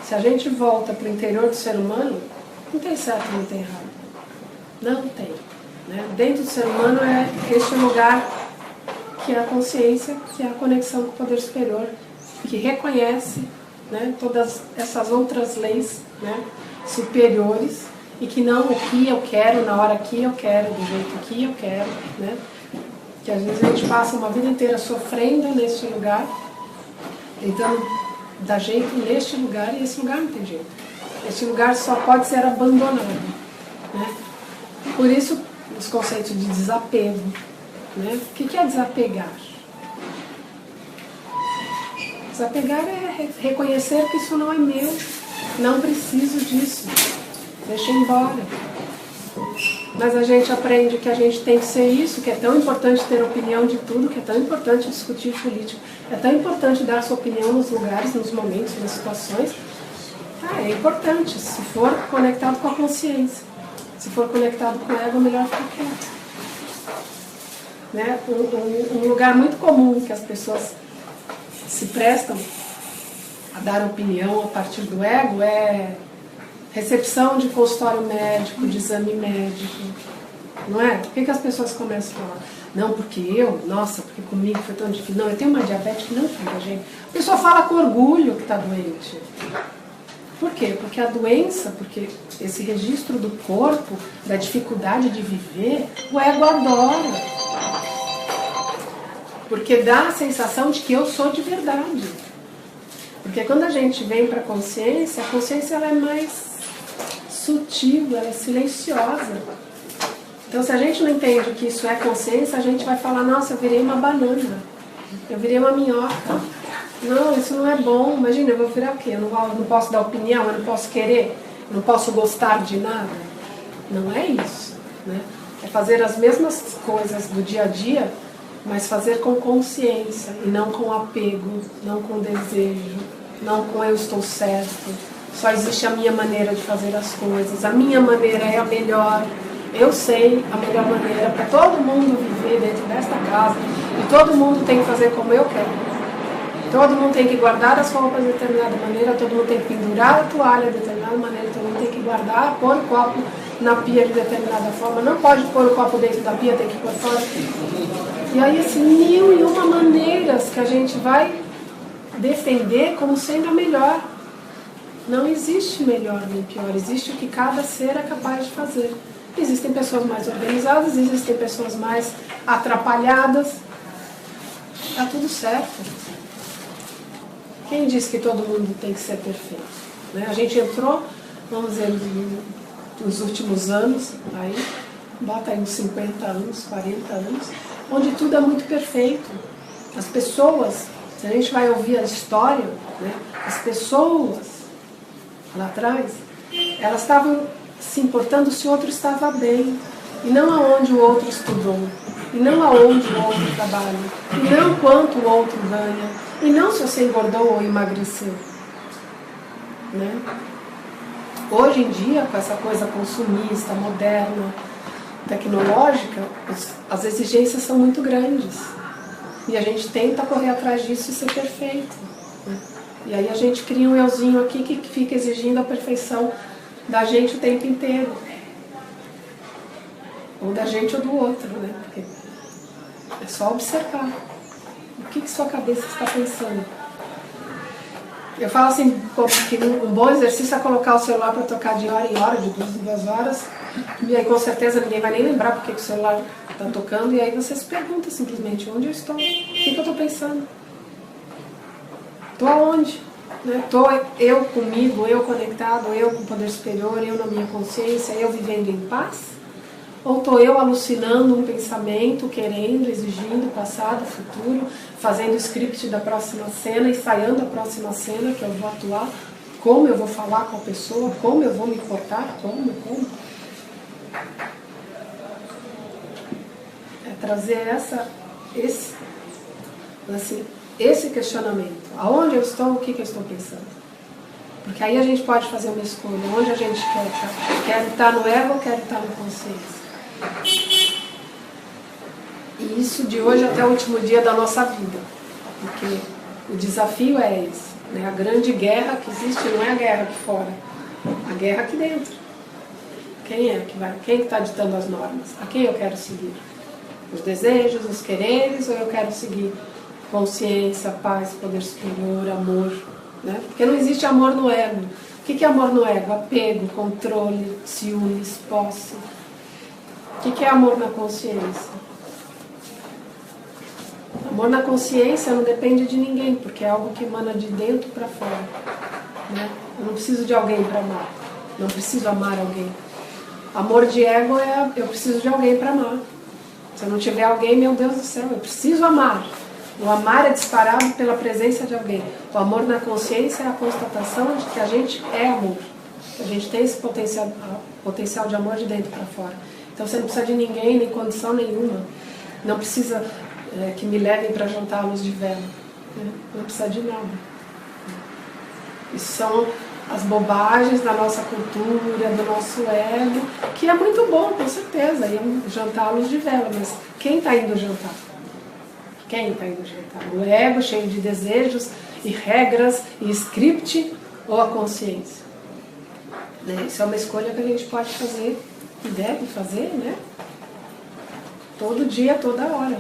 Se a gente volta para o interior do ser humano, não tem certo e não tem errado. Não tem. Né? Dentro do ser humano é este lugar que é a consciência, que é a conexão com o poder superior, que reconhece, né, todas essas outras leis, né, superiores, e que não o que eu quero, na hora que eu quero, do jeito que eu quero, né? Que às vezes a gente passa uma vida inteira sofrendo neste lugar, tentando dar jeito neste lugar, e esse lugar não tem jeito. Este lugar só pode ser abandonado, né? Por isso, os conceitos de desapego, né? O que é desapegar? Desapegar é reconhecer que isso não é meu, não preciso disso, deixa embora. Mas a gente aprende que a gente tem que ser isso, que é tão importante ter opinião de tudo, que é tão importante discutir política, é tão importante dar sua opinião nos lugares, nos momentos, nas situações. É importante, se for conectado com a consciência. Se for conectado com o ego, é melhor ficar quieto. Né? Um lugar muito comum que as pessoas se prestam a dar opinião a partir do ego é recepção de consultório médico, de exame médico, não é? Por que as pessoas começam a falar? Não, porque comigo foi tão difícil. Não, eu tenho uma diabetes que não fica, gente. A pessoa fala com orgulho que está doente. Por quê? Porque a doença, porque esse registro do corpo, da dificuldade de viver, o ego adora. Porque dá a sensação de que eu sou de verdade. Porque quando a gente vem para a consciência ela é mais sutil, ela é silenciosa. Então, se a gente não entende que isso é consciência, a gente vai falar, nossa, eu virei uma banana, eu virei uma minhoca. Não, isso não é bom. Imagina, eu vou virar o quê? Eu não posso dar opinião, eu não posso querer, eu não posso gostar de nada. Não é isso, né? É fazer as mesmas coisas do dia a dia, mas fazer com consciência e não com apego, não com desejo, não com eu estou certo. Só existe a minha maneira de fazer as coisas, a minha maneira é a melhor. Eu sei a melhor maneira para todo mundo viver dentro desta casa e todo mundo tem que fazer como eu quero. Todo mundo tem que guardar as roupas de determinada maneira, todo mundo tem que pendurar a toalha de determinada maneira, todo mundo tem que guardar, pôr o copo na pia de determinada forma, não pode pôr o copo dentro da pia, tem que pôr fora. E aí, assim, 1001 maneiras que a gente vai defender como sendo a melhor. Não existe melhor nem pior, existe o que cada ser é capaz de fazer. Existem pessoas mais organizadas, existem pessoas mais atrapalhadas. Está tudo certo. Quem disse que todo mundo tem que ser perfeito? Né? A gente entrou, vamos dizer, nos últimos anos, aí, bota aí uns 50 anos, 40 anos, onde tudo é muito perfeito. As pessoas, se a gente vai ouvir a história, né, as pessoas lá atrás, elas estavam se importando se o outro estava bem, e não aonde o outro estudou, e não aonde o outro trabalha, e não quanto o outro ganha, e não se você engordou ou emagreceu. Né? Hoje em dia, com essa coisa consumista, moderna, tecnológica, as exigências são muito grandes. E a gente tenta correr atrás disso e ser perfeito. Né? E aí a gente cria um euzinho aqui que fica exigindo a perfeição da gente o tempo inteiro. Ou da gente ou do outro, né? Porque é só observar. O que sua cabeça está pensando? Eu falo assim, que um bom exercício é colocar o celular para tocar de hora em hora, de 2 em 2 horas, e aí com certeza ninguém vai nem lembrar porque que o celular está tocando, e aí você se pergunta simplesmente, onde eu estou? O que eu estou pensando? Estou aonde? Estou eu comigo, eu conectado, eu com o poder superior, eu na minha consciência, eu vivendo em paz? Ou estou eu alucinando um pensamento, querendo, exigindo, passado, futuro, fazendo o script da próxima cena, ensaiando a próxima cena que eu vou atuar, como eu vou falar com a pessoa, como eu vou me portar, como? É trazer esse questionamento. Aonde eu estou, o que eu estou pensando? Porque aí a gente pode fazer uma escolha. Onde a gente quer estar? Quero estar no ego ou quero estar na consciência? E isso de hoje até o último dia da nossa vida. Porque o desafio é esse. Né? A grande guerra que existe não é a guerra aqui fora. A guerra aqui dentro. Quem é que vai? Quem está ditando as normas? A quem eu quero seguir? Os desejos, os quereres, ou eu quero seguir consciência, paz, poder superior, amor? Né? Porque não existe amor no ego. O que é amor no ego? Apego, controle, ciúmes, posse. O que é amor na consciência? Amor na consciência não depende de ninguém, porque é algo que emana de dentro para fora. Né? Eu não preciso de alguém para amar. Não preciso amar alguém. Amor de ego é eu preciso de alguém para amar. Se eu não tiver alguém, meu Deus do céu, eu preciso amar. O amar é disparado pela presença de alguém. O amor na consciência é a constatação de que a gente é amor. Que a gente tem esse potencial de amor de dentro para fora. Então você não precisa de ninguém, nem condição nenhuma. Não precisa que me levem para jantar à luz de vela. Né? Não precisa de nada. Isso são as bobagens da nossa cultura, do nosso ego, que é muito bom, com certeza, ir jantar à luz de vela, mas quem está indo jantar? Quem está indo jantar? O ego cheio de desejos e regras, e script, ou a consciência? Né? Isso é uma escolha que a gente pode fazer e deve fazer, né? Todo dia, toda hora.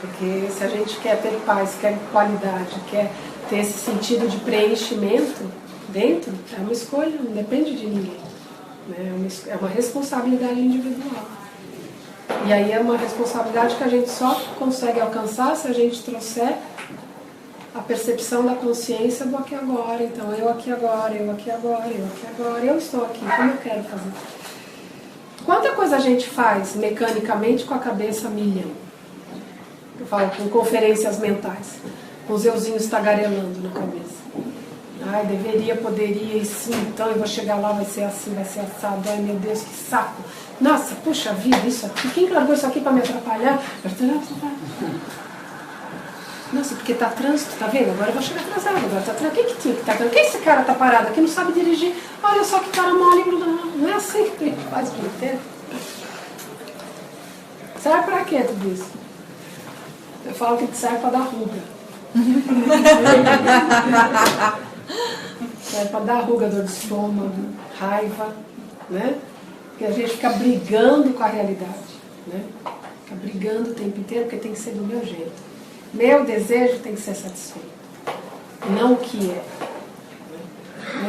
Porque se a gente quer ter paz, quer qualidade, quer ter esse sentido de preenchimento dentro, é uma escolha, não depende de ninguém. Né? É uma responsabilidade individual. E aí é uma responsabilidade que a gente só consegue alcançar se a gente trouxer a percepção da consciência do aqui e agora. Então, eu aqui agora, eu aqui agora, eu aqui agora, eu estou aqui, como eu quero fazer. Quanta coisa a gente faz mecanicamente com a cabeça a milhão? Eu falo com conferências mentais, com os euzinhos tagarelando na cabeça. Ai, deveria, poderia, e sim, então eu vou chegar lá, vai ser assim, vai ser assado. Ai, meu Deus, que saco. Nossa, puxa vida, isso aqui. Quem largou isso aqui para me atrapalhar? Nossa, porque tá trânsito, tá vendo? Agora eu vou chegar atrasado, agora tá trânsito. Quem que tinha que tá trânsito? Quem esse cara tá parado aqui, não sabe dirigir? Olha só que cara mole. Não é assim que a gente faz o dia inteiro. Serve pra quê tudo isso? Eu falo que serve para dar ruga. Serve para dar ruga, dor de estômago, raiva, né? Porque a gente fica brigando com a realidade, né? Fica brigando o tempo inteiro porque tem que ser do meu jeito. Meu desejo tem que ser satisfeito, não o que é.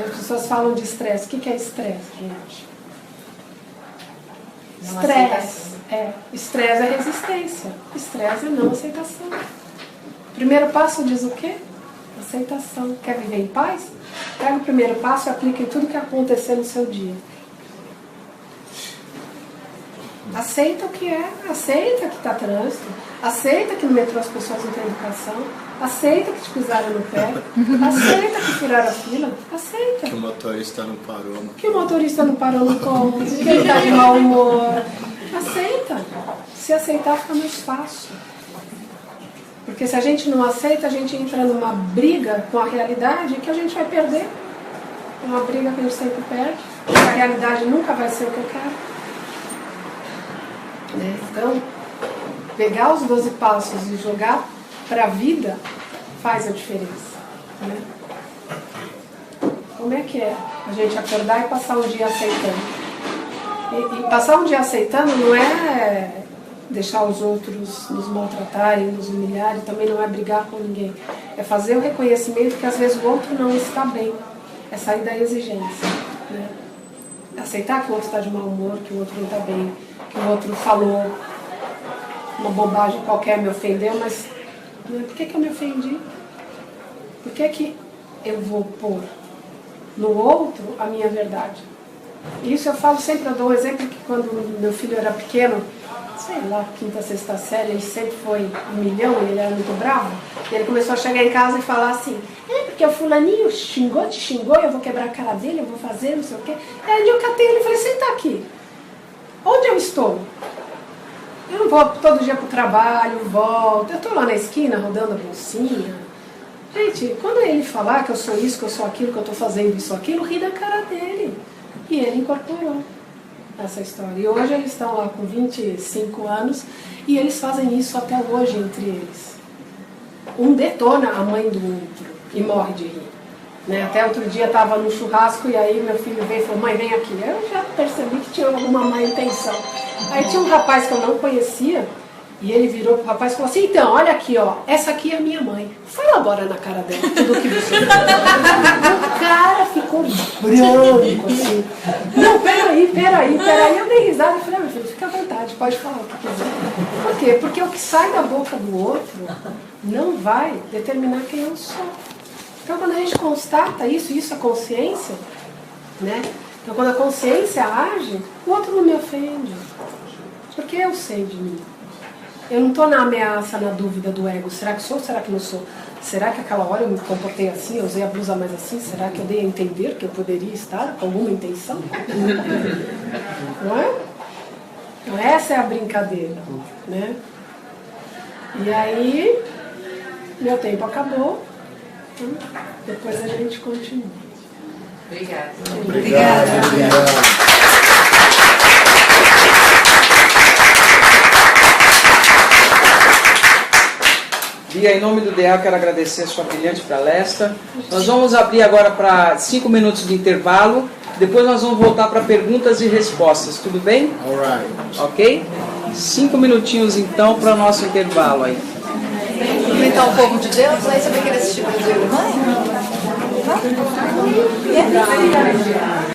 As pessoas falam de estresse. O que é estresse, gente? Estresse. Estresse é resistência. Estresse é não aceitação. Primeiro passo diz o quê? Aceitação. Quer viver em paz? Pega o primeiro passo e aplica em tudo que acontecer no seu dia. Aceita o que é. Aceita que está trânsito. Aceita que no metrô as pessoas não têm educação. Aceita que te pisaram no pé. Aceita que furaram a fila. Aceita. Que o motorista não parou. Que o motorista não parou no ponto. Que ele está de mau humor. Aceita. Se aceitar fica mais fácil. Porque se a gente não aceita, a gente entra numa briga com a realidade que a gente vai perder. Uma briga que a gente sempre perde. A realidade nunca vai ser o que eu quero. Né? Então, pegar os 12 passos e jogar para a vida faz a diferença. Né? Como é que é a gente acordar e passar um dia aceitando? E passar um dia aceitando não é deixar os outros nos maltratarem, nos humilharem, também não é brigar com ninguém. É fazer o reconhecimento que às vezes o outro não está bem. É sair da exigência. Né? Aceitar que o outro está de mau humor, que o outro não está bem, que o outro falou uma bobagem qualquer, me ofendeu, mas por que eu me ofendi? Por que eu vou pôr no outro a minha verdade? Isso eu falo sempre, eu dou um exemplo que quando meu filho era pequeno, sei lá, quinta, sexta série, ele sempre foi um milhão, ele era muito bravo, e ele começou a chegar em casa e falar assim, porque o fulaninho te xingou, eu vou quebrar a cara dele, eu vou fazer, não sei o quê. Aí eu catei ele e falei, senta aqui. Onde eu estou? Eu não vou todo dia pro trabalho, volto, eu tô lá na esquina rodando a bolsinha. Gente, quando ele falar que eu sou isso, que eu sou aquilo, que eu tô fazendo isso, aquilo, ri da cara dele. E ele incorporou essa história. E hoje eles estão lá com 25 anos e eles fazem isso até hoje entre eles. Um detona a mãe do outro e morre de rir. Né? Até outro dia estava no churrasco e aí meu filho veio e falou, mãe, vem aqui. Eu já percebi que tinha alguma má intenção. Aí tinha um rapaz que eu não conhecia e ele virou pro rapaz e falou assim, então, olha aqui, ó, essa aqui é a minha mãe. Fala agora na cara dela tudo o que você fez. O cara ficou branco assim. Não, peraí. Eu dei risada e falei, meu filho, fica à vontade, pode falar o que quiser. Por quê? Porque o que sai da boca do outro não vai determinar quem eu sou. Então, quando a gente constata isso é consciência, né? Então, quando a consciência age, o outro não me ofende. Porque eu sei de mim. Eu não estou na ameaça, na dúvida do ego. Será que sou? Será que não sou? Será que aquela hora eu me comportei assim? Eu usei a blusa mais assim? Será que eu dei a entender que eu poderia estar com alguma intenção? Não é? Então, essa é a brincadeira, né? E aí, meu tempo acabou. Depois a gente continua. Obrigada. Obrigado. dia. Em nome do DA, quero agradecer a sua brilhante palestra. Nós vamos abrir agora para 5 minutos de intervalo. Depois nós vamos voltar para perguntas e respostas. Tudo bem? All right. Ok? 5 minutinhos então para o nosso intervalo aí. Comentar um pouco de Deus, aí você vai querer assistir Brasil e Mãe? Tá?